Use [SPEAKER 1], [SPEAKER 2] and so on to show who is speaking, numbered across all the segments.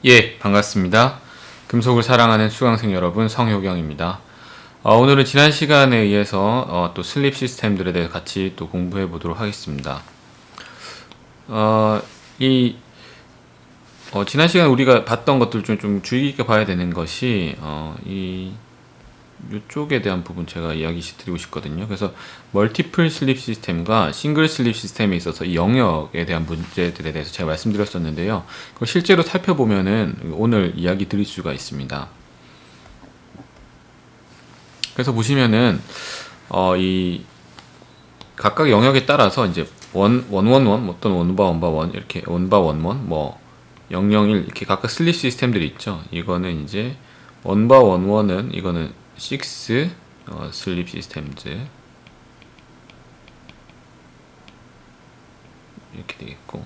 [SPEAKER 1] 예, 반갑습니다. 금속을 사랑하는 수강생 여러분, 성효경입니다. 오늘은 지난 시간에 의해서 또 슬립 시스템들에 대해서 같이 또 공부해 보도록 하겠습니다. 어, 이 지난 시간에 우리가 봤던 것들 중 좀 주의 깊게 봐야 되는 것이 이쪽에 대한 부분 제가 이야기 드리고 싶거든요. 그래서 멀티플 슬립 시스템과 싱글 슬립 시스템에 있어서 이 영역에 대한 문제들에 대해서 제가 말씀드렸었는데요. 그걸 실제로 살펴보면은 오늘 이야기 드릴 수가 있습니다. 그래서 보시면은 이 각각 영역에 따라서 이제 원원원 어떤 원바 이렇게 원바 원원 뭐 001 이렇게 각각 슬립 시스템들이 있죠. 이거는 이제 원바 원원은 이거는 6 슬립 시스템즈 이렇게 되겠고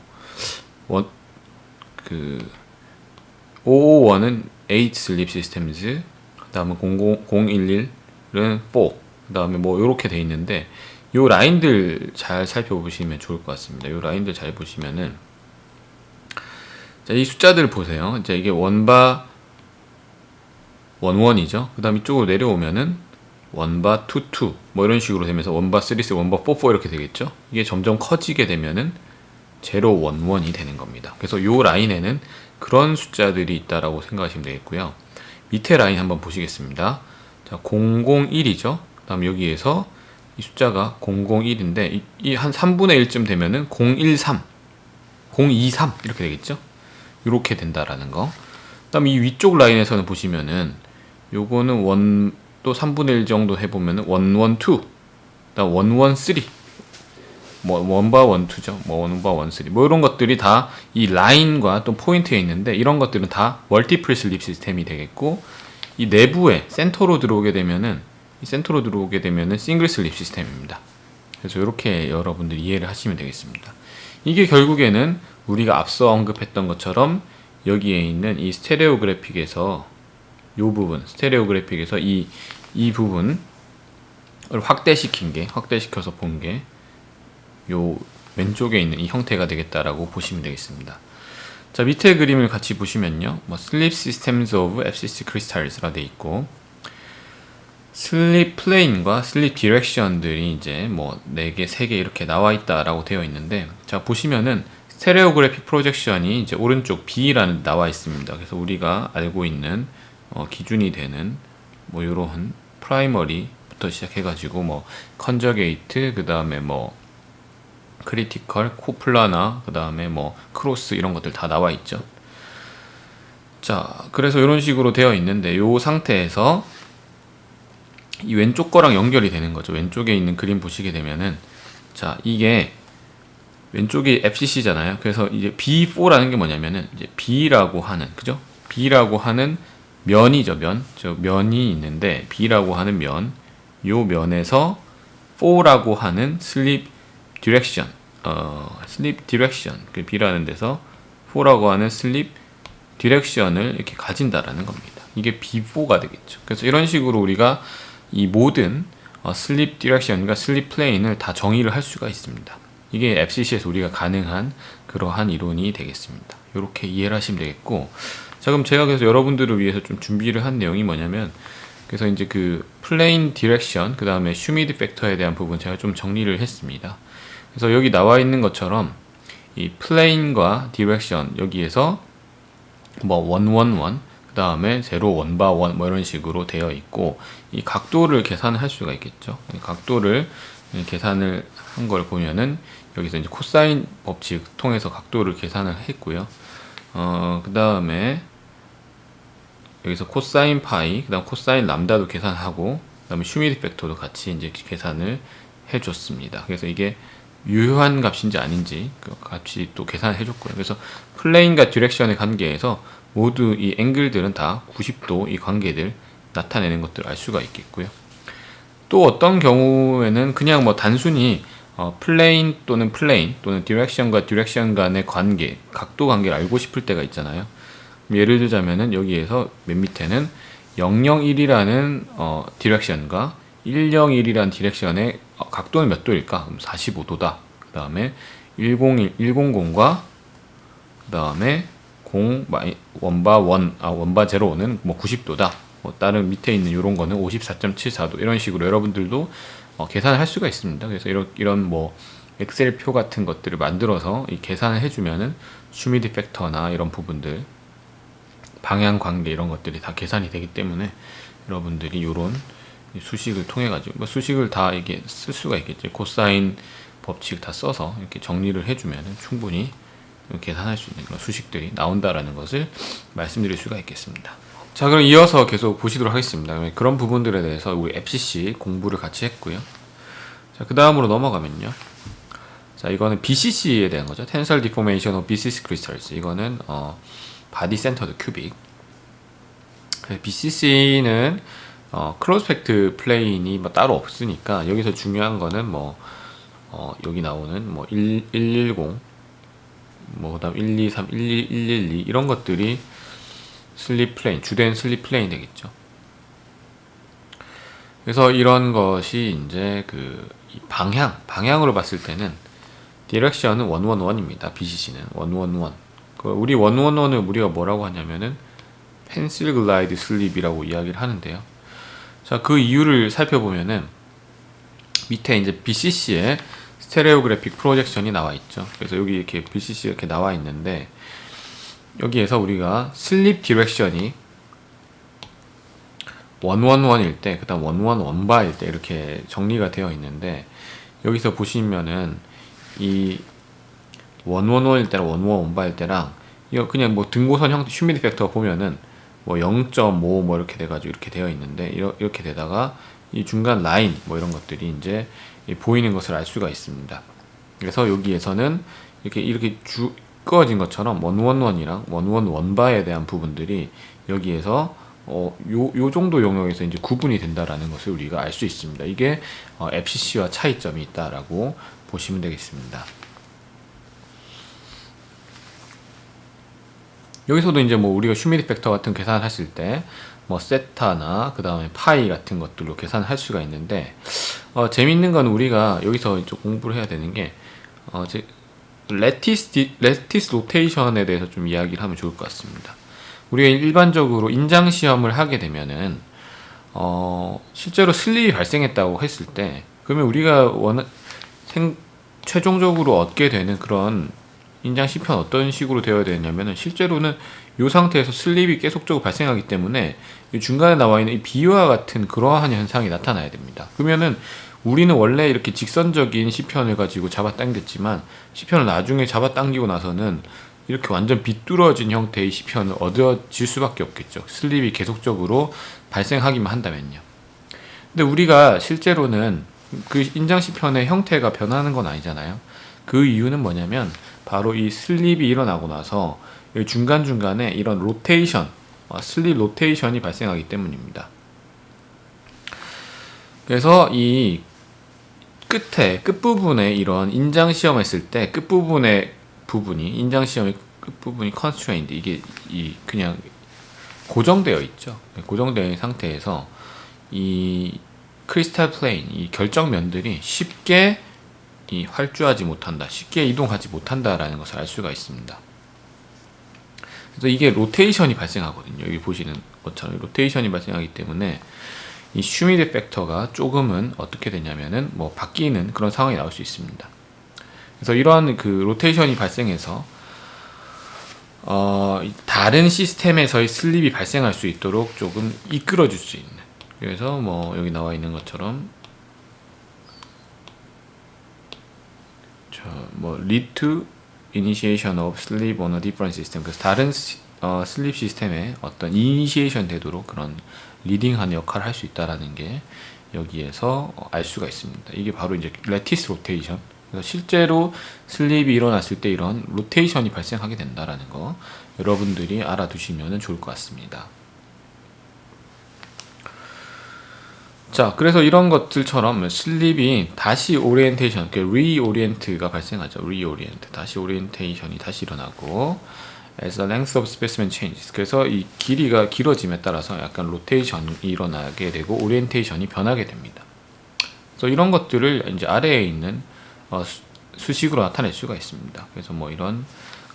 [SPEAKER 1] 551은 8 슬립 시스템즈 그 다음에 011은 4 그 다음에 뭐 요렇게 돼 있는데 요 라인들 잘 살펴보시면 좋을 것 같습니다. 요 라인들 잘 보시면은 자, 이 숫자들 보세요. 이제 이게 원바 원원이죠. 그 다음 이쪽으로 내려오면은 원바 투투 뭐 이런 식으로 되면서 원바 쓰리스 원바 포포 이렇게 되겠죠. 이게 점점 커지게 되면은 제로 원원이 되는 겁니다. 그래서 요 라인에는 그런 숫자들이 있다라고 생각하시면 되겠고요. 밑에 라인 한번 보시겠습니다. 자, 001이죠. 그 다음 여기에서 이 숫자가 001인데 이 한 3분의 1쯤 되면은 013 023 이렇게 되겠죠. 이렇게 된다라는 거. 그 다음 이 위쪽 라인에서는 보시면은 요거는 또 3분의 1 정도 해보면은 112 그다음 113 뭐 원바 원투죠. 뭐 원바 원쓰리 뭐 이런 것들이 다 이 라인과 또 포인트에 있는데 이런 것들은 다 멀티플 슬립 시스템이 되겠고 이 내부에 센터로 들어오게 되면은 싱글 슬립 시스템입니다. 그래서 이렇게 여러분들이 이해를 하시면 되겠습니다. 이게 결국에는 우리가 앞서 언급했던 것처럼 여기에 있는 이 스테레오 그래픽에서 요 부분 스테레오그래픽에서 이 부분을 확대시켜서 본 게 요 왼쪽에 있는 이 형태가 되겠다라고 보시면 되겠습니다. 자, 밑에 그림을 같이 보시면요. 뭐 Sleep Systems of FCC Crystals라 돼 있고 슬립 플레인과 슬립 디렉션들이 이제 뭐 4개, 3개 이렇게 나와 있다라고 되어 있는데 자, 보시면은 스테레오그래픽 프로젝션이 이제 오른쪽 B라는 나와 있습니다. 그래서 우리가 알고 있는 기준이 되는 뭐 요런 프라이머리부터 시작해가지고 뭐 컨저게이트 그 다음에 뭐 크리티컬 코플라나 그 다음에 뭐 크로스 이런 것들 다 나와 있죠. 자, 그래서 이런 식으로 되어 있는데 요 상태에서 이 왼쪽 거랑 연결이 되는 거죠. 왼쪽에 있는 그림 보시게 되면은 자, 이게 왼쪽이 FCC잖아요. 그래서 이제 B4라는 게 뭐냐면은 이제 B라고 하는 그죠? B라고 하는 면이죠. 면이 있는데 B라고 하는 면, 요 면에서 4라고 하는 슬립 디렉션, 그 B라는 데서 4라고 하는 슬립 디렉션을 이렇게 가진다라는 겁니다. 이게 B4가 되겠죠. 그래서 이런 식으로 우리가 이 모든 슬립 디렉션과 슬립 플레인을 다 정의를 할 수가 있습니다. 이게 FCC에서 우리가 가능한 그러한 이론이 되겠습니다. 이렇게 이해를 하시면 되겠고, 자, 그럼 제가 그래서 여러분들을 위해서 좀 준비를 한 내용이 뭐냐면, 그래서 이제 그 플레인 디렉션, 그 다음에 슈미드 팩터에 대한 부분 제가 좀 정리를 했습니다. 그래서 여기 나와 있는 것처럼 이 플레인과 디렉션 여기에서 뭐 111, 그 다음에 0 원바 원 뭐 이런 식으로 되어 있고 이 각도를 계산을 할 수가 있겠죠. 각도를 계산을 한 걸 보면은 여기서 이제 코사인 법칙 통해서 각도를 계산을 했고요. 그 다음에 여기서 코사인 파이, 그 다음 코사인 람다도 계산하고, 그 다음에 슈미드 팩터도 같이 이제 계산을 해줬습니다. 그래서 이게 유효한 값인지 아닌지 그 값이 또 계산을 해줬고요. 그래서 플레인과 디렉션의 관계에서 모두 이 앵글들은 다 90도 이 관계들 나타내는 것들을 알 수가 있겠고요. 또 어떤 경우에는 그냥 뭐 단순히 플레인 또는 디렉션과 디렉션 간의 관계, 각도 관계를 알고 싶을 때가 있잖아요. 예를 들자면은 여기에서 맨 밑에는 001이라는 디렉션과 101이라는 디렉션의 각도는 몇 도일까? 그럼 45도다. 그 다음에 100과 그 다음에 원바 0는 뭐 90도다. 뭐 다른 밑에 있는 이런 거는 54.74도 이런 식으로 여러분들도 계산을 할 수가 있습니다. 그래서 이런 뭐 엑셀 표 같은 것들을 만들어서 이 계산을 해주면은 휴미디 팩터나 이런 부분들, 방향 관계 이런 것들이 다 계산이 되기 때문에 여러분들이 이런 수식을 통해 가지고 뭐 수식을 다 이게 쓸 수가 있겠죠. 코사인 법칙 다 써서 이렇게 정리를 해주면은 충분히 계산할 수 있는 그런 수식들이 나온다라는 것을 말씀드릴 수가 있겠습니다. 자, 그럼 이어서 계속 보시도록 하겠습니다. 그런 부분들에 대해서 우리 FCC 공부를 같이 했고요. 자, 그 다음으로 넘어가면요. 자, 이거는 BCC에 대한 거죠. Tensor Deformation of Basis Crystals. 이거는 Body Centered Cubic. BCC는 크로스 팩트 플레인이 뭐 따로 없으니까 여기서 중요한 거는 뭐 여기 나오는 뭐 110, 뭐 그다음 123, 112 이런 것들이 슬립 플레인, 주된 슬립 플레인 되겠죠. 그래서 이런 것이 이제 그 방향으로 봤을 때는 디렉션은 111입니다. BCC는 111. 우리 111을 우리가 뭐라고 하냐면은 펜슬 글라이드 슬립이라고 이야기를 하는데요. 자, 그 이유를 살펴보면은 밑에 이제 BCC에 스테레오그래픽 프로젝션이 나와 있죠. 그래서 여기 이렇게 BCC가 이렇게 나와 있는데 여기에서 우리가 슬립 디렉션이 111일 때, 그 다음 111바일 때 이렇게 정리가 되어 있는데 여기서 보시면은 이 111일 때랑 111바일 때랑 이거 그냥 뭐 등고선 형태 휴미디 팩터 보면은 뭐 0.5 뭐 이렇게 돼가지고 이렇게 되어 있는데 이렇게 되다가 이 중간 라인 뭐 이런 것들이 이제 보이는 것을 알 수가 있습니다. 그래서 여기에서는 이렇게 그어진 것처럼 111이랑 111바에 대한 부분들이 여기에서 요 정도 영역에서 이제 구분이 된다라는 것을 우리가 알 수 있습니다. 이게 FCC와 차이점이 있다라고 보시면 되겠습니다. 여기서도 이제 뭐 우리가 휴미디 팩터 같은 계산을 했을 때 뭐 세타나 그 다음에 파이 같은 것들로 계산할 수가 있는데 재밌는 건 우리가 여기서 이제 공부를 해야 되는 게 레티스 로테이션에 대해서 좀 이야기를 하면 좋을 것 같습니다. 우리가 일반적으로 인장 시험을 하게 되면은 실제로 슬립이 발생했다고 했을 때 그러면 우리가 최종적으로 얻게 되는 그런 인장 시편 어떤 식으로 되어야 되냐면은 실제로는 이 상태에서 슬립이 계속적으로 발생하기 때문에 이 중간에 나와 있는 이 B와 같은 그러한 현상이 나타나야 됩니다. 그러면은 우리는 원래 이렇게 직선적인 시편을 가지고 잡아당겼지만 시편을 나중에 잡아당기고 나서는 이렇게 완전 비뚤어진 형태의 시편을 얻어질 수밖에 없겠죠. 슬립이 계속적으로 발생하기만 한다면요. 근데 우리가 실제로는 그 인장 시편의 형태가 변하는 건 아니잖아요. 그 이유는 뭐냐면 바로 이 슬립이 일어나고 나서 중간중간에 이런 로테이션, 슬립 로테이션이 발생하기 때문입니다. 그래서 이 끝부분에 이런 인장 시험 했을 때 끝부분의 부분이, 인장 시험의 끝부분이 constrained, 이게 그냥 고정되어 있죠. 고정되어 있는 상태에서 이 크리스탈 플레인, 이 결정면들이 쉽게 활주하지 못한다, 쉽게 이동하지 못한다라는 것을 알 수가 있습니다. 그래서 이게 로테이션이 발생하거든요. 여기 보시는 것처럼 로테이션이 발생하기 때문에 이 휴미디 팩터가 조금은 어떻게 되냐면은 뭐 바뀌는 그런 상황이 나올 수 있습니다. 그래서 이러한 그 로테이션이 발생해서 다른 시스템에서의 슬립이 발생할 수 있도록 조금 이끌어 줄 수 있는, 그래서 뭐 여기 나와 있는 것처럼 뭐 lead to initiation of sleep on a different system, 그래서 다른 슬립 시스템에 어떤 이니시에이션 되도록 그런 리딩하는 역할을 할 수 있다라는 게 여기에서 알 수가 있습니다. 이게 바로 이제 레티스 로테이션. 그래서 실제로 슬립이 일어났을 때 이런 로테이션이 발생하게 된다라는 거 여러분들이 알아두시면 좋을 것 같습니다. 자, 그래서 이런 것들처럼 슬립이 다시 오리엔테이션, 리오리엔트가 발생하죠. 리오리엔트, 다시 오리엔테이션이 다시 일어나고 as the length of specimen changes. 그래서 이 길이가 길어짐에 따라서 약간 로테이션이 일어나게 되고 오리엔테이션이 변하게 됩니다. 그래서 이런 것들을 이제 아래에 있는 수식으로 나타낼 수가 있습니다. 그래서 뭐 이런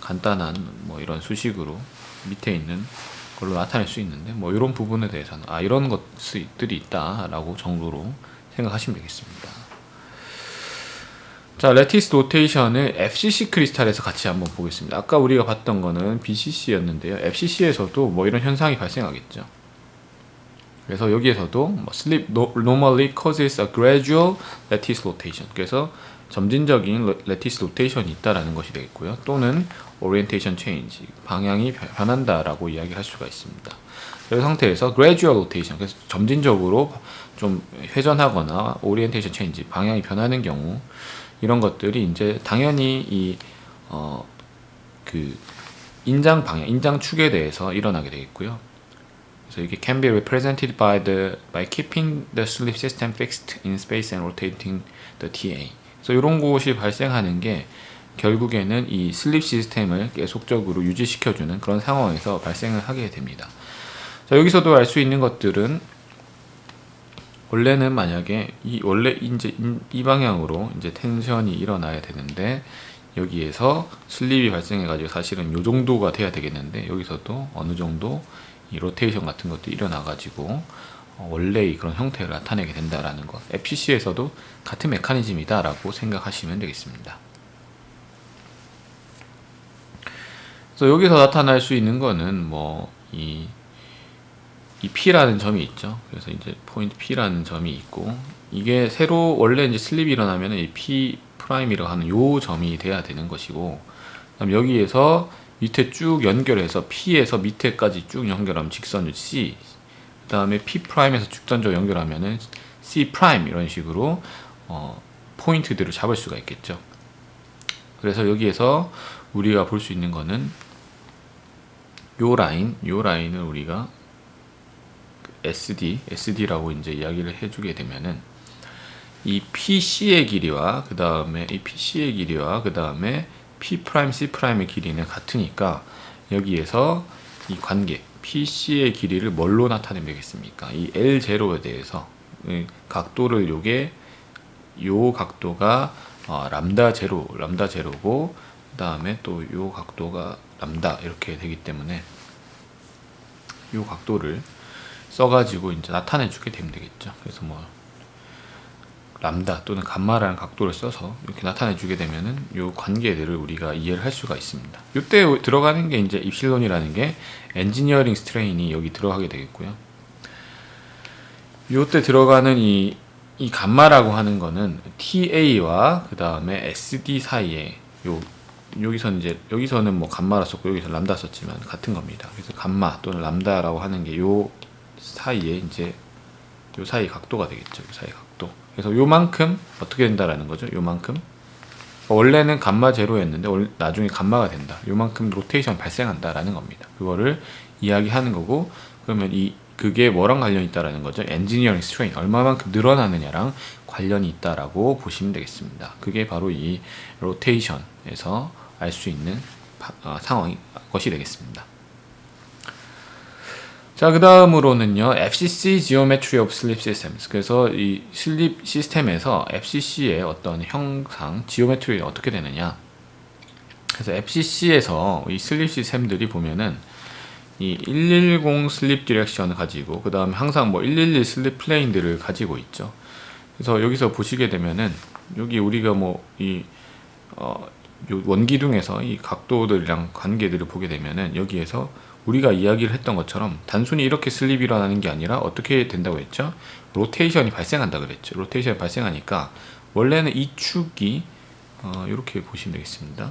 [SPEAKER 1] 간단한 뭐 이런 수식으로 밑에 있는 걸로 나타낼 수 있는데, 뭐 이런 부분에 대해서는 이런 것들이 있다라고 정도로 생각하시면 되겠습니다. 자, 레티스 로테이션을 FCC 크리스탈에서 같이 한번 보겠습니다. 아까 우리가 봤던 거는 BCC였는데요. FCC에서도 뭐 이런 현상이 발생하겠죠. 그래서 여기에서도 뭐 sleep normally causes a gradual lattice rotation. 그래서 점진적인 레티스 로테이션이 있다라는 것이 되겠고요. 또는 orientation change, 방향이 변한다라고 이야기할 수가 있습니다. 이 상태에서 gradual rotation, 그래서 점진적으로 좀 회전하거나 orientation change, 방향이 변하는 경우, 이런 것들이 이제 당연히 그 인장 방향, 인장 축에 대해서 일어나게 되겠고요. 그래서 이게 can be represented by keeping the sleep system fixed in space and rotating the TA. 그래서 이런 것이 발생하는 게 결국에는 이 슬립 시스템을 계속적으로 유지시켜주는 그런 상황에서 발생을 하게 됩니다. 자, 여기서도 알 수 있는 것들은, 원래는 만약에 원래 이제 이 방향으로 이제 텐션이 일어나야 되는데, 여기에서 슬립이 발생해가지고 사실은 요 정도가 돼야 되겠는데, 여기서도 어느 정도 이 로테이션 같은 것도 일어나가지고 원래의 그런 형태를 나타내게 된다라는 것. FCC에서도 같은 메커니즘이다라고 생각하시면 되겠습니다. 그래서 여기서 나타날 수 있는 거는 뭐 이 P라는 점이 있죠. 그래서 이제 포인트 P라는 점이 있고, 이게 새로 원래 이제 슬립이 일어나면 이 P 프라임이라고 하는 요 점이 돼야 되는 것이고, 그다음 여기에서 밑에 쭉 연결해서 P에서 밑에까지 쭉 연결하면 직선을 C, 그 다음에 P 프라임에서 직선적으로 연결하면은 C 프라임, 이런 식으로 포인트들을 잡을 수가 있겠죠. 그래서 여기에서 우리가 볼 수 있는 거는 요 라인을 우리가 SD라고 이제 이야기를 해주게 되면은, 이 PC의 길이와 그 다음에 이 PC의 길이와 그 다음에 P 프라임 C 프라임의 길이는 같으니까, 여기에서 이 관계 PC의 길이를 뭘로 나타내면 되겠습니까? 이 L0에 대해서 각도를, 요 각도가 람다 제로고, 그 다음에 또 요 각도가 람다, 이렇게 되기 때문에 요 각도를 써가지고 이제 나타내 주게 되면 되겠죠. 그래서 뭐 람다 또는 감마라는 각도를 써서 이렇게 나타내 주게 되면은 요 관계들을 우리가 이해를 할 수가 있습니다. 이때 들어가는 게 이제 입실론이라는 게 엔지니어링 스트레인이 여기 들어가게 되겠고요. 요때 들어가는 이 감마라고 하는 거는 TA와 그 다음에 SD 사이에 여기서는 뭐 감마라 썼고 여기서 람다 썼지만 같은 겁니다. 그래서 감마 또는 람다라고 하는 게 요 사이에 이제 요 사이 각도가 되겠죠. 요 사이 각도. 그래서 요만큼 어떻게 된다라는 거죠. 요만큼. 원래는 감마 제로였는데 나중에 감마가 된다. 요만큼 로테이션 발생한다라는 겁니다. 그거를 이야기하는 거고, 그러면 그게 뭐랑 관련이 있다라는 거죠. 엔지니어링 스트레인, 얼마만큼 늘어나느냐랑 관련이 있다라고 보시면 되겠습니다. 그게 바로 이 로테이션에서 알 수 있는 것이 되겠습니다. 자, 그 다음으로는요, FCC Geometry of Sleep Systems. 그래서 이 슬립 시스템에서 FCC의 어떤 형상, 지오메트리가 어떻게 되느냐. 그래서 FCC에서 이 슬립 시스템들이 보면은 이 110 슬립 디렉션을 가지고, 그 다음에 항상 뭐 111 슬립 플레인들을 가지고 있죠. 그래서 여기서 보시게 되면은, 여기 우리가 뭐 요 원기둥에서 이 각도들이랑 관계들을 보게 되면은, 여기에서 우리가 이야기를 했던 것처럼 단순히 이렇게 슬립이 일어나는 게 아니라 어떻게 된다고 했죠? 로테이션이 발생한다 그랬죠. 로테이션이 발생하니까 원래는 이 축이 이렇게 보시면 되겠습니다.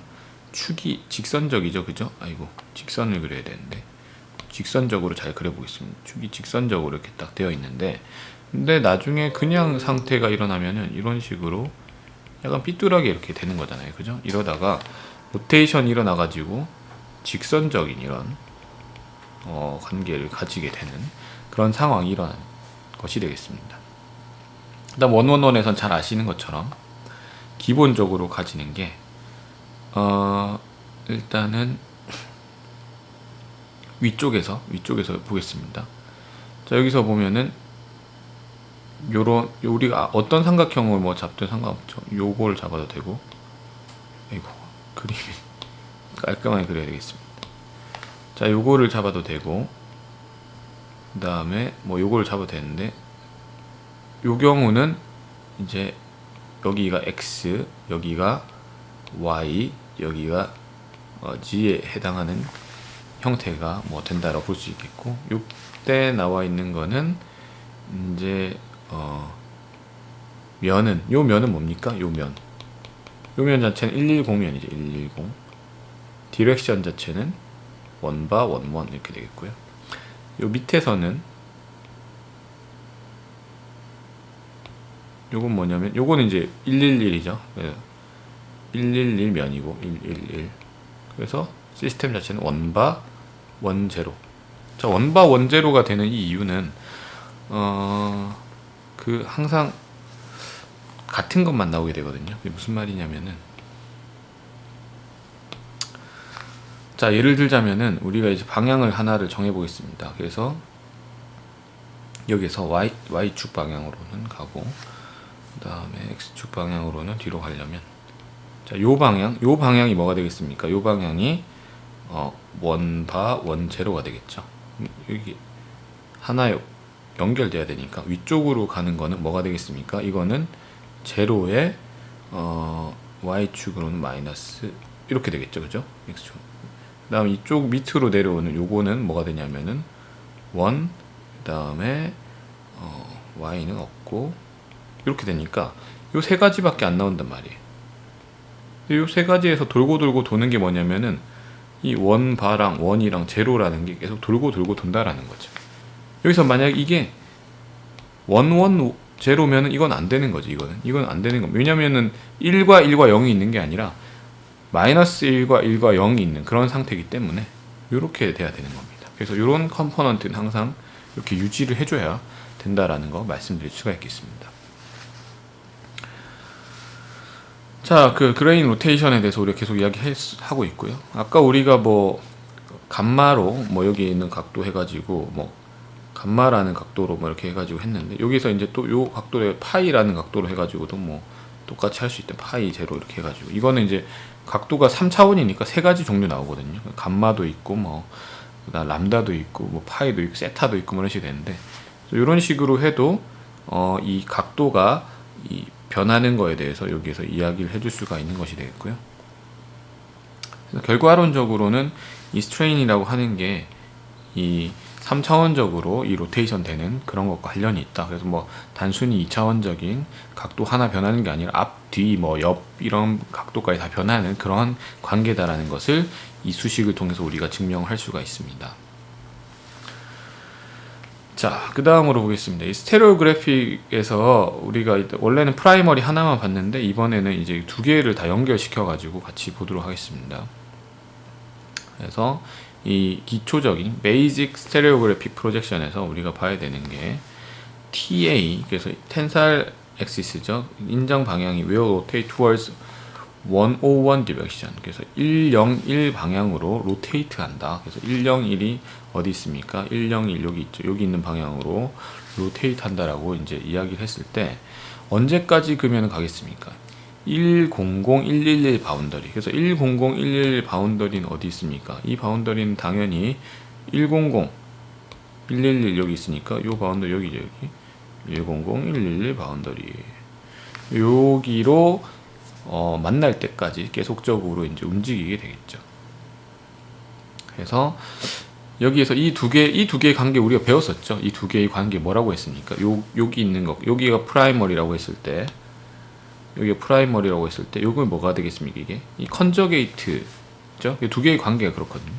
[SPEAKER 1] 축이 직선적이죠, 그죠? 아이고, 직선을 그려야 되는데 직선적으로 잘 그려보겠습니다. 축이 직선적으로 이렇게 딱 되어 있는데, 근데 나중에 그냥 상태가 일어나면은 이런 식으로 약간 삐뚤하게 이렇게 되는 거잖아요, 그죠? 이러다가 로테이션이 일어나가지고 직선적인 이런 관계를 가지게 되는 그런 상황이 일어나는 것이 되겠습니다. 일단 111에선 잘 아시는 것처럼 기본적으로 가지는 게 일단은 위쪽에서 보겠습니다. 자, 여기서 보면은 우리가 어떤 삼각형을 뭐 잡든 상관없죠. 요걸 잡아도 되고, 아이고, 그림이 깔끔하게 그려야 되겠습니다. 자, 요거를 잡아도 되고, 그 다음에 뭐 요거를 잡아도 되는데, 요 경우는 이제 여기가 x, 여기가 y, 여기가 g에 해당하는 형태가 뭐 된다라고 볼 수 있겠고, 요때 나와 있는 거는 이제 면은, 요 면은 뭡니까? 요 면 자체는 110면이죠. 110. 디렉션 자체는 원바 원원 이렇게 되겠고요. 요 밑에서는 요건 뭐냐면, 요거는 이제 111이죠. 111면이고 111. 그래서 시스템 자체는 원바 원제로. 자, 원바 원제로가 되는 이 이유는 항상 같은 것만 나오게 되거든요. 그게 무슨 말이냐면은, 자, 예를 들자면은 우리가 이제 방향을 하나를 정해 보겠습니다. 그래서 여기서 y축 방향으로는 가고, 그 다음에 x축 방향으로는 뒤로 가려면, 자, 요 방향이 뭐가 되겠습니까? 요 방향이 원바 원제로가 되겠죠. 여기 하나 연결돼야 되니까 위쪽으로 가는 거는 뭐가 되겠습니까? 이거는 제로에 y축으로는 마이너스 이렇게 되겠죠. 그죠? x축. 그 다음에 이쪽 밑으로 내려오는 요거는 뭐가 되냐면은 원, 그 다음에 y는 없고 이렇게 되니까 요 세 가지밖에 안 나온단 말이에요. 요 세 가지에서 돌고 도는 게 뭐냐면은 이 원바랑 원이랑 제로라는 게 계속 돌고 돈다라는 거죠. 여기서 만약 이게 원 제로면은 이건 안 되는 거지. 이건 안 되는 겁니다. 왜냐면은 1과 0이 있는 게 아니라 마이너스 1과 0이 있는 그런 상태이기 때문에 이렇게 돼야 되는 겁니다. 그래서 이런 컴포넌트는 항상 이렇게 유지를 해줘야 된다라는 거 말씀드릴 수가 있겠습니다. 자, 그 그레인 로테이션에 대해서 우리가 계속 이야기하고 있고요. 아까 우리가 뭐 감마로 뭐 여기 있는 각도 해가지고 뭐 감마라는 각도로 뭐 이렇게 해가지고 했는데, 여기서 이제 또 요 각도에 파이라는 각도로 해가지고도 뭐 똑같이 할 수 있다. 파이 제로 이렇게 해가지고, 이거는 이제 각도가 3차원이니까 세 가지 종류 나오거든요. 감마도 있고 뭐 그다음 람다도 있고 뭐 파이도 있고 세타도 있고 뭐 이런 식이 되는데, 이런 식으로 해도 이 각도가 이 변하는 거에 대해서 여기에서 이야기를 해줄 수가 있는 것이 되겠고요. 그래서 결과론적으로는 이 스트레인이라고 하는 게 이 3차원적으로 이 로테이션 되는 그런 것과 관련이 있다. 그래서 뭐 단순히 2차원적인 각도 하나 변하는 게 아니라 앞, 뒤, 뭐 옆 이런 각도까지 다 변하는 그런 관계다라는 것을 이 수식을 통해서 우리가 증명할 수가 있습니다. 자, 그 다음으로 보겠습니다. 이 스테레오 그래픽에서 우리가 원래는 프라이머리 하나만 봤는데, 이번에는 이제 두 개를 다 연결시켜 가지고 같이 보도록 하겠습니다. 그래서 이 기초적인 베이직 스테레오 그래픽 프로젝션에서 우리가 봐야 되는 게 TA, 그래서 텐사일 엑시스죠. 인정 방향이 will rotate towards 101 direction. 그래서 101 방향으로 로테이트 한다. 그래서 101이 어디 있습니까? 101 여기 있죠. 여기 있는 방향으로 로테이트 한다라고 이제 이야기를 했을 때, 언제까지 그러면 가겠습니까? 100, 111 바운더리. 그래서 100, 111 바운더리는 어디 있습니까? 이 바운더리는 당연히 100, 111 여기 있으니까 요 바운더리 여기죠. 여기 100, 111 바운더리. 여기로 만날 때까지 계속적으로 이제 움직이게 되겠죠. 그래서 여기에서 이 두 개의 관계 우리가 배웠었죠. 이 두 개의 관계 뭐라고 했습니까? 여기 있는 거, 여기가 프라이머리라고 했을 때, 여기가 프라이머리라고 했을 때, 요건 뭐가 되겠습니까? 이게 이 컨저게이트죠. 두 개의 관계가 그렇거든요.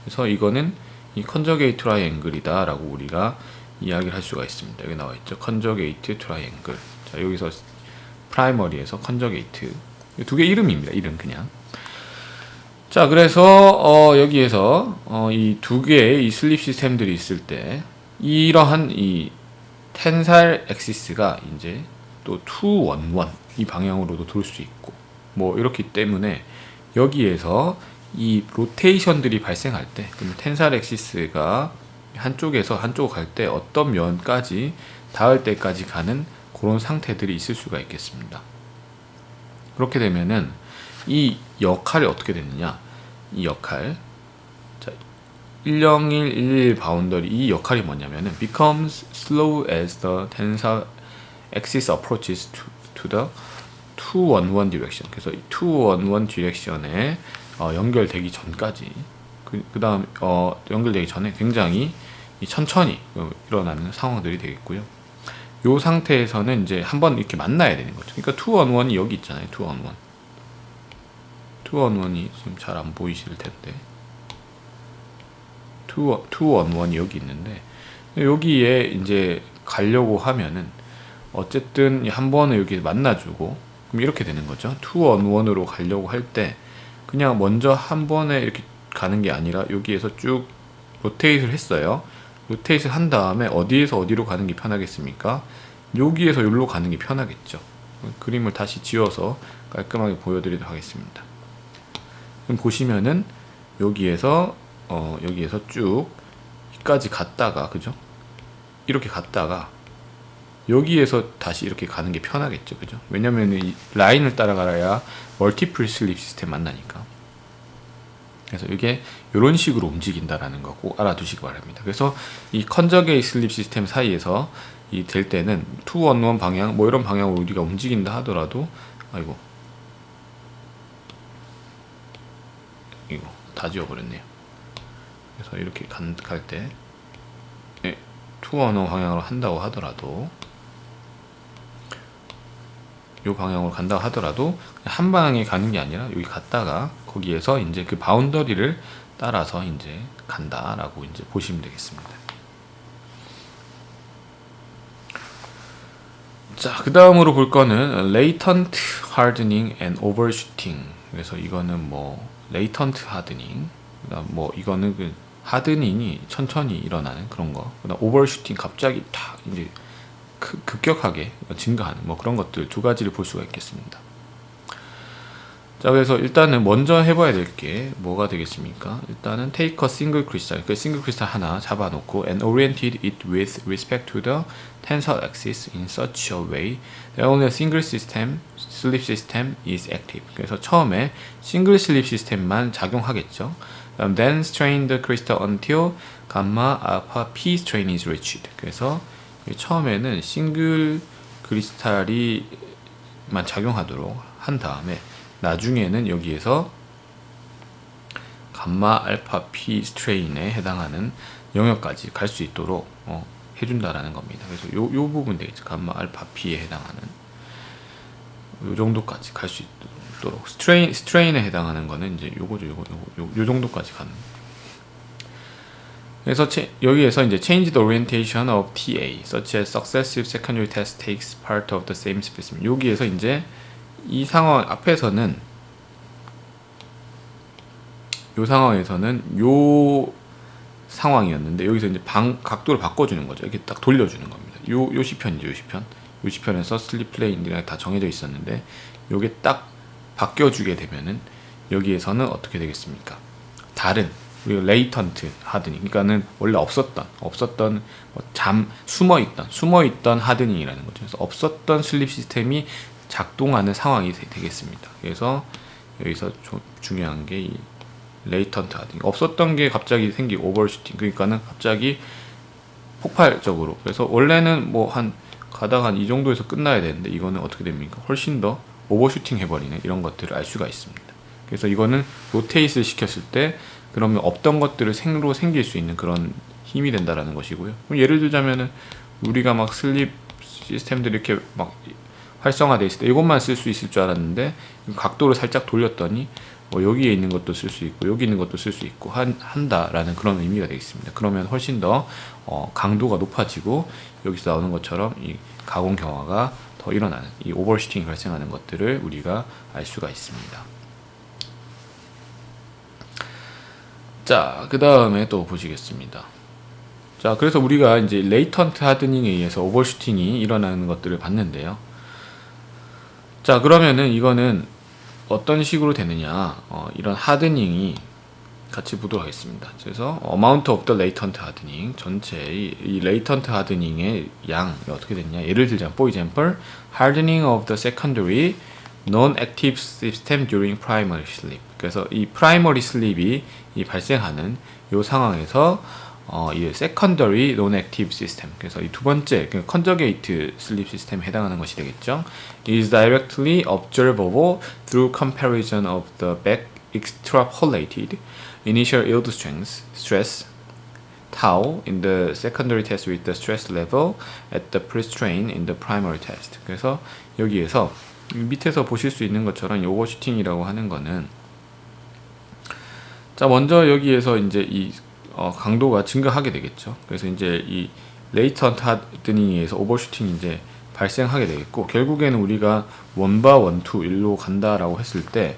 [SPEAKER 1] 그래서 이거는 이 컨저게이트 트라이앵글이다라고 우리가 이야기를 할 수가 있습니다. 여기 나와 있죠. 컨저게이트 트라이앵글. 자, 여기서 프라이머리에서 컨저게이트, 두 개 이름입니다. 이름 그냥. 자, 그래서 여기에서 이 두 개의 이 슬립 시스템들이 있을 때, 이러한 이 텐사일 엑시스가 이제 또 211 이 방향으로도 돌 수 있고 뭐 이렇기 때문에, 여기에서 이 로테이션들이 발생할 때, 그럼 텐사일 엑시스가 한쪽에서 한쪽 갈 때 어떤 면까지 닿을 때까지 가는 그런 상태들이 있을 수가 있겠습니다. 그렇게 되면은 이 역할이 어떻게 되느냐, 이 역할. 자, 10111 바운더리 이 역할이 뭐냐면은 becomes slow as the tensor axis approaches to the 211 direction. 그래서 211 디렉션에 연결되기 전까지 그 다음 연결되기 전에 굉장히 천천히 일어나는 상황들이 되겠고요. 이 상태에서는 이제 한번 이렇게 만나야 되는 거죠. 그러니까 211이 여기 있잖아요. 211. 211이 지금 잘 안 보이실 텐데 211이 여기 있는데 여기에 이제 가려고 하면은 어쨌든 한 번은 여기 만나주고 그럼 이렇게 되는 거죠. 211으로 가려고 할 때 그냥 먼저 한 번에 이렇게 가는 게 아니라 여기에서 쭉 로테이트를 했어요. 로테이트를 한 다음에 어디에서 어디로 가는 게 편하겠습니까? 여기에서 여기로 가는 게 편하겠죠. 그림을 다시 지워서 깔끔하게 보여드리도록 하겠습니다. 그럼 보시면은 여기에서 쭉 여기까지 갔다가 그죠? 이렇게 갔다가 여기에서 다시 이렇게 가는 게 편하겠죠, 그죠? 왜냐면 이 라인을 따라가야 멀티플 슬립 시스템 만나니까. 그래서 이게 이런 식으로 움직인다라는 거 꼭 알아두시기 바랍니다. 그래서 이 컨저게이트 슬립 시스템 사이에서 이 될 때는 211 방향, 뭐 이런 방향으로 우리가 움직인다 하더라도, 아이고, 이거 다 지워버렸네요. 그래서 이렇게 갈 때, 211 방향으로 한다고 하더라도, 이 방향으로 간다고 하더라도 한 방향에 가는 게 아니라 여기 갔다가 거기에서 이제 그 바운더리를 따라서 이제 간다라고 이제 보시면 되겠습니다. 자, 그 다음으로 볼 거는 latent hardening and overshooting. 그래서 이거는 뭐 latent hardening, 그다음 뭐 이거는 그 하드닝이 천천히 일어나는 그런 거. 그다음 overshooting 갑자기 탁 이제 급격하게 증가하는 뭐 그런 것들 두 가지를 볼 수가 있겠습니다. 자, 그래서 일단은 먼저 해봐야 될 게 뭐가 되겠습니까? 일단은 take a single crystal, 그 싱글 크리스탈 하나 잡아놓고 and oriented it with respect to the tensor axis in such a way that only a single system, slip system is active. 그래서 처음에 싱글 슬립 시스템만 작용하겠죠. Then strain the crystal until gamma, alpha, p strain is reached. 그래서 처음에는 싱글 크리스탈이만 작용하도록 한 다음에 나중에는 여기에서 감마, 알파, 피 스트레인에 해당하는 영역까지 갈 수 있도록 해준다라는 겁니다. 그래서 요 부분 되겠죠. 감마, 알파, 피에 해당하는 요 정도까지 갈 수 있도록 스트레인에 해당하는 거는 이제 요거죠. 요 정도까지 가는. 그래서 여기에서 이제 change the orientation of TA such as successive secondary test takes part of the same specimen. 여기에서 이제 이 상황 앞에서는 요 상황에서는 요 상황이었는데 여기서 이제 각도를 바꿔주는 거죠. 이렇게 딱 돌려주는 겁니다. 요 시편이죠. 요 시편에서 슬립 플레인이랑 다 정해져 있었는데 요게 딱 바뀌어주게 되면은 여기에서는 어떻게 되겠습니까? 다른 우리가 레이턴트 하드닝, 그러니까는 원래 없었던 숨어있던 하드닝이라는 거죠. 그래서 없었던 슬립 시스템이 작동하는 상황이 되겠습니다. 그래서 여기서 좀 중요한 게 이 레이턴트 하드닝, 없었던 게 갑자기 생기고 오버슈팅, 그러니까는 갑자기 폭발적으로. 그래서 원래는 뭐 가다가 한 이 정도에서 끝나야 되는데 이거는 어떻게 됩니까? 훨씬 더 오버슈팅 해버리는 이런 것들을 알 수가 있습니다. 그래서 이거는 로테이트를 시켰을 때 그러면 없던 것들을 새로 생길 수 있는 그런 힘이 된다라는 것이고요. 예를 들자면은 우리가 막 슬립 시스템들이 이렇게 막 활성화돼 있을 때 이것만 쓸 수 있을 줄 알았는데 각도를 살짝 돌렸더니 뭐 여기에 있는 것도 쓸 수 있고 여기 있는 것도 쓸 수 있고 한다라는 그런 의미가 되겠습니다. 그러면 훨씬 더 강도가 높아지고 여기서 나오는 것처럼 이 가공 경화가 더 일어나는, 이 오버슈팅이 발생하는 것들을 우리가 알 수가 있습니다. 자, 그 다음에 또 보시겠습니다. 자, 그래서 우리가 이제 레이턴트 하드닝에 의해서 오버슈팅이 일어나는 것들을 봤는데요. 자, 그러면은 이거는 어떤 식으로 되느냐, 이런 하드닝이 같이 보도록 하겠습니다. 그래서 amount of the latent hardening, 전체의 이 latent hardening의 양이 어떻게 됐냐, 예를 들자면 for example hardening of the secondary non-active system during primary sleep. 그래서 이 primary sleep이 이 발생하는 이 상황에서 이 secondary non-active system. 그래서 이 두 번째 conjugate sleep system에 해당하는 것이 되겠죠. is directly observable through comparison of the back extrapolated initial yield stress tau in the secondary test with the stress level at the pre-strain in the primary test. 그래서 여기에서 밑에서 보실 수 있는 것처럼 오버슈팅이라고 하는 거는 자 먼저 여기에서 이제 이 강도가 증가하게 되겠죠. 그래서 이제 이 레이턴트 하드닝에 의해서 오버슈팅이 이제 발생하게 되겠고 결국에는 우리가 원바 원투 일로 간다라고 했을 때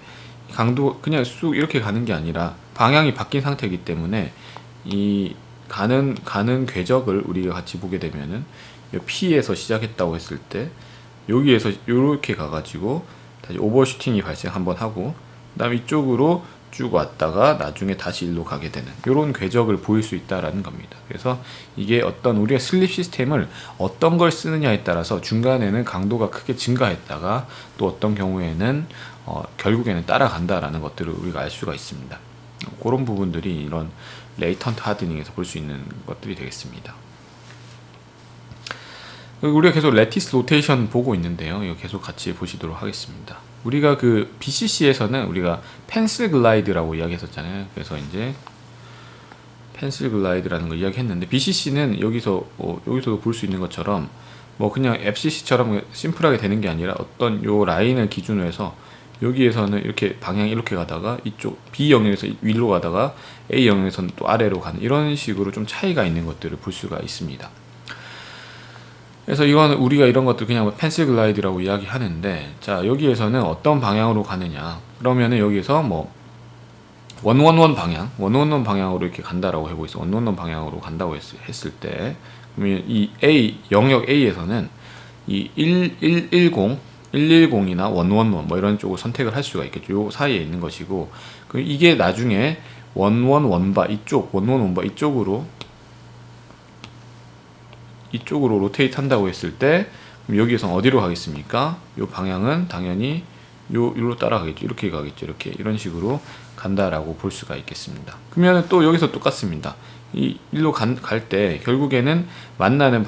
[SPEAKER 1] 강도 그냥 쑥 이렇게 가는 게 아니라 방향이 바뀐 상태이기 때문에 이 가는 궤적을 우리가 같이 보게 되면은 P에서 시작했다고 했을 때 여기에서 이렇게 가가지고 다시 오버슈팅이 발생 한번 하고 그다음 이쪽으로 쭉 왔다가 나중에 다시 일로 가게 되는 이런 궤적을 보일 수 있다라는 겁니다. 그래서 이게 어떤 우리가 슬립 시스템을 어떤 걸 쓰느냐에 따라서 중간에는 강도가 크게 증가했다가 또 어떤 경우에는 결국에는 따라간다라는 것들을 우리가 알 수가 있습니다. 그런 부분들이 이런 레이턴트 하드닝에서 볼 수 있는 것들이 되겠습니다. 우리가 계속 레티스 로테이션 보고 있는데요. 이거 계속 같이 보시도록 하겠습니다. 우리가 그 BCC에서는 우리가 펜슬 글라이드라고 이야기했었잖아요. 그래서 이제 펜슬 글라이드라는 걸 이야기했는데 BCC는 여기서도 볼 수 있는 것처럼 뭐 그냥 FCC처럼 심플하게 되는 게 아니라 어떤 요 라인을 기준으로 해서 여기에서는 이렇게 방향이 이렇게 가다가 이쪽 B 영역에서 위로 가다가 A 영역에서는 또 아래로 가는 이런 식으로 좀 차이가 있는 것들을 볼 수가 있습니다. 그래서 이거는 우리가 이런 것들 그냥 펜슬 글라이드라고 이야기하는데 자 여기에서는 어떤 방향으로 가느냐 그러면은 여기서 뭐 111 방향으로 이렇게 간다라고 해보고 있어. 111 방향으로 간다고 했을 때 그러면 이 A 영역 A에서는 이 110이나 111 뭐 이런 쪽을 선택을 할 수가 있겠죠. 요 사이에 있는 것이고 이게 나중에 111바 이쪽 111바 이쪽으로 로테이트 한다고 했을 때 여기에서 어디로 가겠습니까? 이 방향은 당연히 요로 따라가겠죠. 이렇게 가겠죠. 이런 식으로 간다라고 볼 수가 있겠습니다. 그러면 또 여기서 똑같습니다. 이 일로 갈 때 결국에는 만나는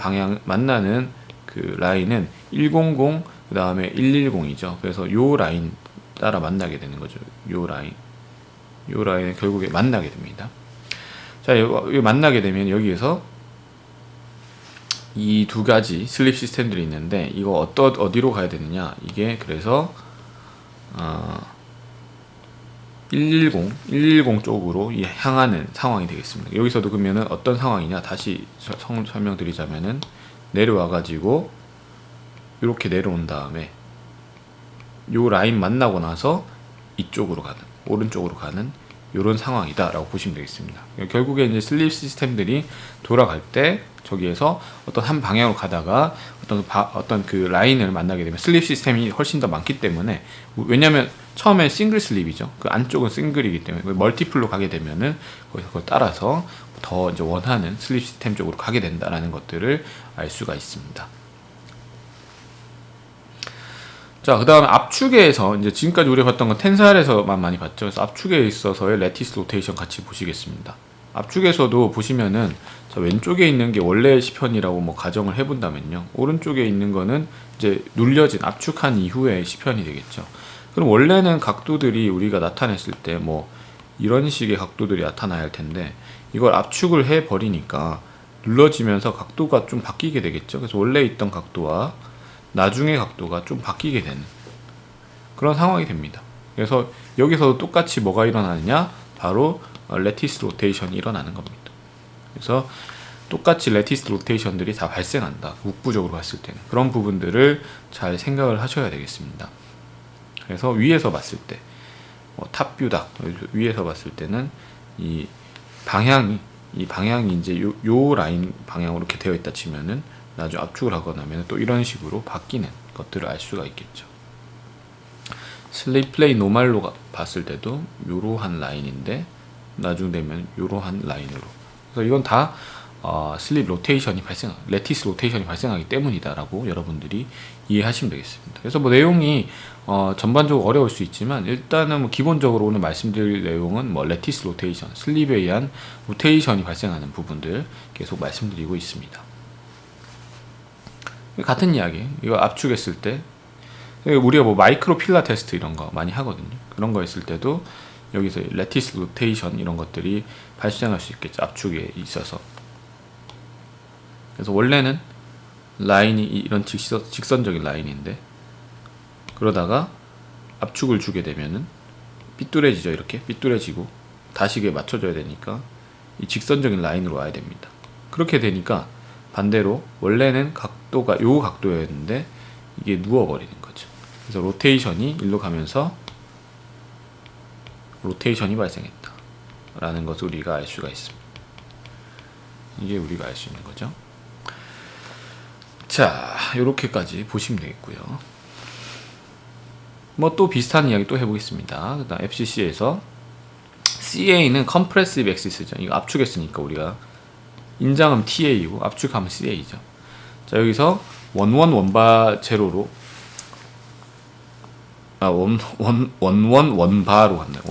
[SPEAKER 1] 그 라인은 100 그 다음에 110이죠. 그래서 요 라인 따라 만나게 되는 거죠. 요 라인은 결국에 만나게 됩니다. 자, 여기 만나게 되면 여기에서 이 두 가지 슬립 시스템들이 있는데 이거 어디로 가야 되느냐 이게 그래서 110 쪽으로 향하는 상황이 되겠습니다. 여기서도 그러면은 어떤 상황이냐 다시 설명드리자면은 내려와 가지고 이렇게 내려온 다음에 요 라인 만나고 나서 이쪽으로 가는 오른쪽으로 가는 이런 상황이다 라고 보시면 되겠습니다. 결국에 이제 슬립 시스템들이 돌아갈 때 저기에서 어떤 한 방향으로 가다가 어떤 그 라인을 만나게 되면 슬립 시스템이 훨씬 더 많기 때문에 왜냐면 처음에 싱글 슬립이죠. 그 안쪽은 싱글이기 때문에 멀티플로 가게 되면은 그걸 따라서 더 이제 원하는 슬립 시스템 쪽으로 가게 된다라는 것들을 알 수가 있습니다. 자, 그 다음에 압축에서 이제 지금까지 우리가 봤던 건 텐살에서만 많이 봤죠. 그래서 압축에 있어서의 레티스 로테이션 같이 보시겠습니다. 압축에서도 보시면은 자, 왼쪽에 있는 게 원래 시편이라고 뭐 가정을 해본다면요. 오른쪽에 있는 거는 이제 눌려진 압축한 이후의 시편이 되겠죠. 그럼 원래는 각도들이 우리가 나타냈을 때 뭐 이런 식의 각도들이 나타나야 할 텐데 이걸 압축을 해 버리니까 눌러지면서 각도가 좀 바뀌게 되겠죠. 그래서 원래 있던 각도와 나중에 각도가 좀 바뀌게 되는 그런 상황이 됩니다. 그래서 여기서도 똑같이 뭐가 일어나느냐? 바로 레티스 로테이션이 일어나는 겁니다. 그래서 똑같이 레티스 로테이션들이 다 발생한다. uk부적으로 봤을 때는 그런 부분들을 잘 생각을 하셔야 되겠습니다. 그래서 위에서 봤을 때 탑뷰다 위에서 봤을 때는 이 방향이 이제 요 라인 방향으로 이렇게 되어 있다 치면은 나중에 압축을 하거나 하면 또 이런 식으로 바뀌는 것들을 알 수가 있겠죠. 슬립 플레이 노말로 봤을 때도 요러한 라인인데 나중 되면 요러한 라인으로. 그래서 이건 다 슬립 로테이션이 레티스 로테이션이 발생하기 때문이다라고 여러분들이 이해하시면 되겠습니다. 그래서 뭐 내용이 전반적으로 어려울 수 있지만 일단은 뭐 기본적으로 오늘 말씀드릴 내용은 뭐 레티스 로테이션, 슬립에 의한 로테이션이 발생하는 부분들 계속 말씀드리고 있습니다. 같은 이야기, 이거 압축했을 때 우리가 뭐 마이크로 필라 테스트 이런 거 많이 하거든요. 그런 거 했을 때도 여기서 레티스 로테이션 이런 것들이 발생할 수 있겠죠. 압축에 있어서. 그래서 원래는 라인이 이런 직선적인 라인인데 그러다가 압축을 주게 되면은 삐뚤어지죠. 이렇게 삐뚤어지고 다시게 맞춰줘야 되니까 이 직선적인 라인으로 와야 됩니다. 그렇게 되니까 반대로 원래는 각도가 요 각도였는데 이게 누워버리는 거죠. 그래서 로테이션이 일로 가면서 로테이션이 발생했다 라는 것을 우리가 알 수가 있습니다. 이게 우리가 알 수 있는 거죠. 자, 요렇게까지 보시면 되겠고요. 뭐 또 비슷한 이야기 또 해보겠습니다. 그 다음 FCC에서 CA는 Compressive Axis죠. 이거 압축했으니까 우리가 인장하면 TA이고 압축하면 CA죠. 자, 여기서 원바 제로로 원바로 간다.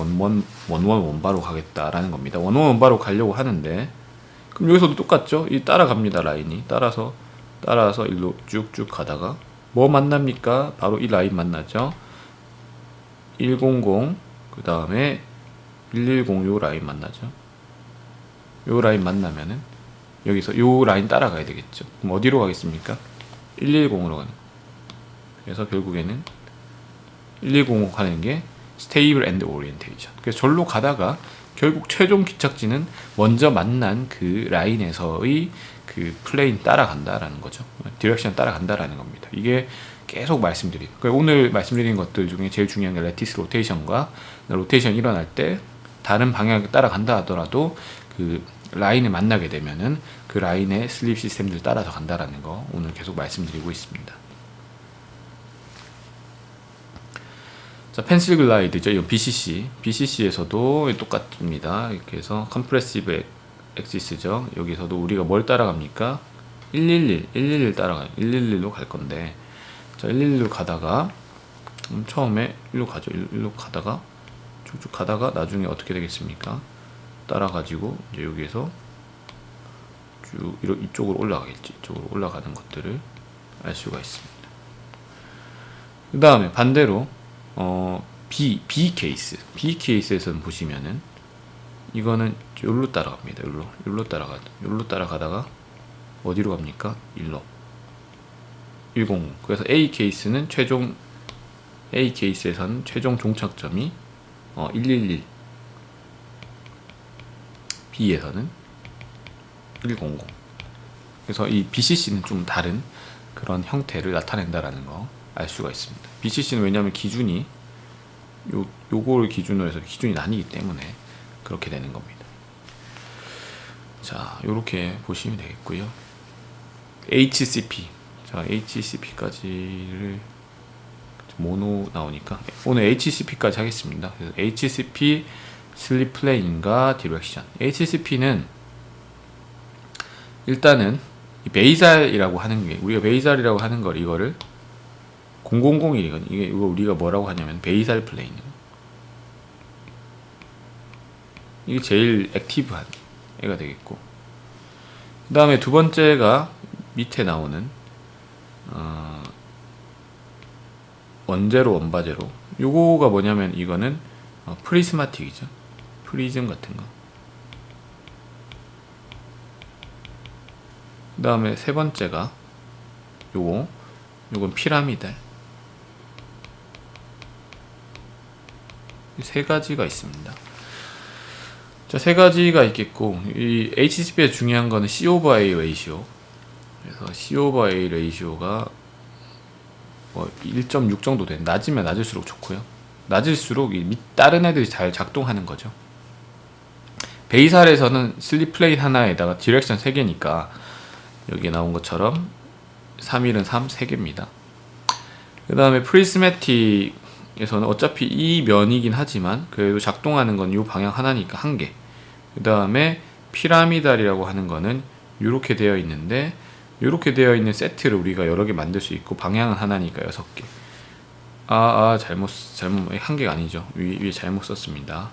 [SPEAKER 1] 원바로 가겠다라는 겁니다. 원바로 가려고 하는데 그럼 여기서도 똑같죠? 이 따라갑니다. 라인이 따라서 일로 쭉쭉 가다가 뭐 만납니까? 바로 이 라인 만나죠. 100 그 다음에 110 요 라인 만나죠. 요 라인 만나면은 여기서 요 라인 따라가야 되겠죠. 그럼 어디로 가겠습니까? 110으로 가는. 그래서 결국에는 110 가는 게 Stable and Orientation. 그래서 절로 가다가 결국 최종 기착지는 먼저 만난 그 라인에서의 그 플레인 따라간다라는 거죠. 디렉션 따라간다라는 겁니다. 이게 계속 말씀드리고 오늘 말씀드린 것들 중에 제일 중요한 게 레티스 로테이션과 로테이션 일어날 때 다른 방향을 따라간다 하더라도 그 라인을 만나게 되면은 그 라인의 슬립 시스템들 따라서 간다라는 거 오늘 계속 말씀드리고 있습니다. 자, 펜슬 글라이드죠. 이건 BCC에서도 똑같습니다. 이렇게 해서 컴프레시브 엑시스죠. 여기서도 우리가 뭘 따라갑니까? 111 따라가요. 111로 갈 건데, 자, 111로 가다가 처음에 일로 가죠. 일로 가다가 쭉쭉 가다가 나중에 어떻게 되겠습니까? 따라가지고 이제 여기에서 쭉 이쪽으로 올라가겠지. 이쪽으로 올라가는 것들을 알 수가 있습니다. 그 다음에 반대로 B 케이스에서는 보시면은 이거는 여기로 따라갑니다. 여기로 따라가다가 어디로 갑니까? 100. 그래서 A 케이스에서는 최종 종착점이 111. B에서는 100. 그래서 이 BCC는 좀 다른 그런 형태를 나타낸다라는 거 알 수가 있습니다. BCC는 왜냐하면 기준이 요거를 기준으로 해서 기준이 나뉘기 때문에 그렇게 되는 겁니다. 자, 요렇게 보시면 되겠고요. HCP. 자, HCP까지를 모노 나오니까 오늘 HCP까지 하겠습니다. 그래서 HCP 슬립 플레인과 디렉션. HCP는 일단은 베이살이라고 하는 게 우리가 베이살이라고 하는 걸 이거를 0001이거든요. 이거 우리가 뭐라고 하냐면 베이살 플레인. 이게 제일 액티브한 애가 되겠고, 그 다음에 두 번째가 밑에 나오는 원제로 원바제로. 요거가 뭐냐면 이거는 프리스마틱이죠. 프리즘 같은 거. 그 다음에 세 번째가 요건 피라미달. 세 가지가 있습니다. 자, 세 가지가 있겠고, 이 HCP에 중요한 거는 C over A 레이시오. 그래서 C over A 레이시오가 1.6 정도 돼. 낮으면 낮을수록 좋고요. 낮을수록 다른 애들이 잘 작동하는 거죠. 베이살에서는 슬립 플레인 하나에다가 디렉션 3개니까 여기에 나온 것처럼 3일은 3, 3개입니다. 그 다음에 프리스매틱에서는 어차피 이 면이긴 하지만 그래도 작동하는 건 이 방향 하나니까 1개. 그 다음에 피라미달이라고 하는 거는 이렇게 되어 있는데 이렇게 되어 있는 세트를 우리가 여러 개 만들 수 있고 방향은 하나니까 6개. 잘못 한 개가 아니죠. 위에 잘못 썼습니다.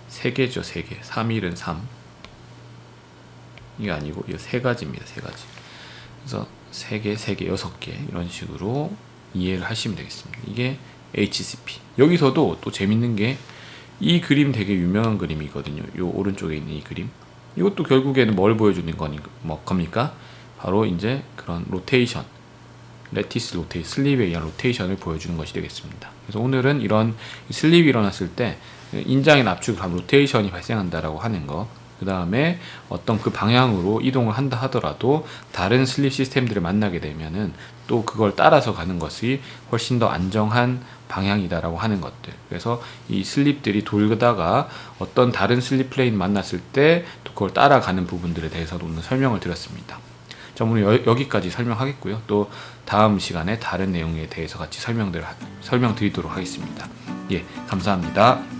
[SPEAKER 1] 3개죠, 3개. 3일은 3. 이게 아니고 이거 3가지입니다. 3가지. 그래서 3개, 3개, 6개 이런 식으로 이해를 하시면 되겠습니다. 이게 HCP. 여기서도 또 재밌는 게 이 그림 되게 유명한 그림이거든요. 요 오른쪽에 있는 이 그림. 이것도 결국에는 뭘 보여주는 겁니까? 바로 이제 그런 로테이션, 레티스 로테이, 슬립에 의한 로테이션을 보여주는 것이 되겠습니다. 그래서 오늘은 이런 슬립이 일어났을 때 인장의 납축을 하면 로테이션이 발생한다라고 하는 거, 그 다음에 어떤 그 방향으로 이동을 한다 하더라도 다른 슬립 시스템들을 만나게 되면은 또 그걸 따라서 가는 것이 훨씬 더 안정한 방향이다라고 하는 것들. 그래서 이 슬립들이 돌다가 어떤 다른 슬립 플레인 만났을 때 또 그걸 따라가는 부분들에 대해서도 오늘 설명을 드렸습니다. 자, 오늘 여기까지 설명하겠고요. 또 다음 시간에 다른 내용에 대해서 같이 설명드리도록 하겠습니다. 예, 감사합니다.